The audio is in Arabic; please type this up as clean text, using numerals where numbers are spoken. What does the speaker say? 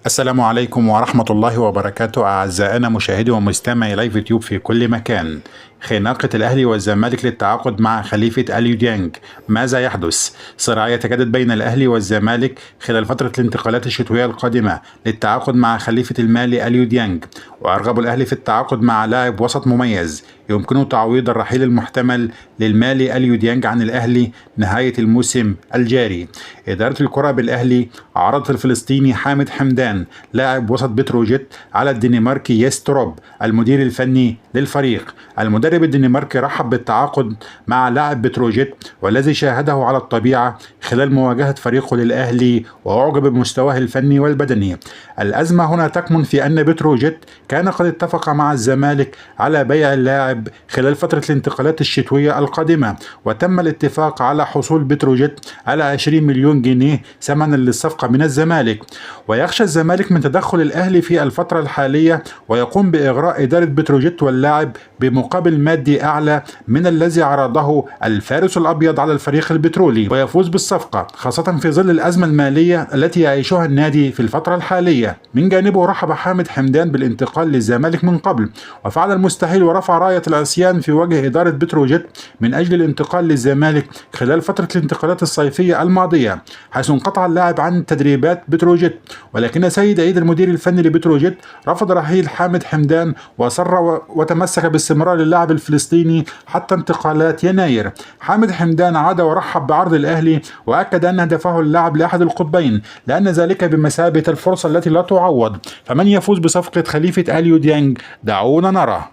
السلام عليكم ورحمة الله وبركاته أعزائنا مشاهدي ومستمعي لايف يوتيوب في كل مكان. خناقة الأهلي والزمالك للتعاقد مع خليفة أليو ديانج، ماذا يحدث؟ صراع يتجدد بين الأهلي والزمالك خلال فترة الانتقالات الشتوية القادمة للتعاقد مع خليفة المالي أليو ديانج، وأرغب الأهلي في التعاقد مع لاعب وسط مميز يمكنه تعويض الرحيل المحتمل للمالي أليو ديانج عن الأهلي نهاية الموسم الجاري. إدارة الكرة بالأهلي عرضت الفلسطيني حامد حمدان لاعب وسط بتروجيت على الدنماركي يستروب المدير الفني للفريق. المدرب الدنماركي رحب بالتعاقد مع لاعب بتروجيت والذي شاهده على الطبيعة خلال مواجهة فريقه للأهلي وأعجب بمستواه الفني والبدني. الأزمة هنا تكمن في أن بتروجيت كان قد اتفق مع الزمالك على بيع اللاعب خلال فترة الانتقالات الشتوية القادمة، وتم الاتفاق على حصول بتروجيت على 20 مليون جنيه ثمنا للصفقة من الزمالك. ويخشى الزمالك من تدخل الأهلي في الفترة الحالية ويقوم بإغراء إدارة بتروجيت واللاعب بمقابل مادي أعلى من الذي عرضه الفارس الأبيض على الفريق البترولي ويفوز بالصفقة، خاصة في ظل الأزمة المالية التي يعيشها النادي في الفترة الحالية. من جانبه رحب حامد حمدان بالانتقال للزمالك من قبل، وفعل المستحيل ورفع راية العصيان في وجه إدارة بتروجيت من أجل الانتقال للزمالك خلال فترة الانتقالات الصيفية الماضية، حيث انقطع اللاعب عن تدريبات بتروجيت. ولكن سيد عيد المدير الفني لبتروجيت رفض رحيل حامد حمدان وأصر وتمسك باستمرار اللاعب الفلسطيني حتى انتقالات يناير. حامد حمدان عاد ورحب بعرض الأهلي وأكد أن هدفه اللاعب لأحد القطبين، لأن ذلك بمثابة الفرصة التي لا تعوض. فمن يفوز بصفقة خليفة أليو ديانج؟ دعونا نرى.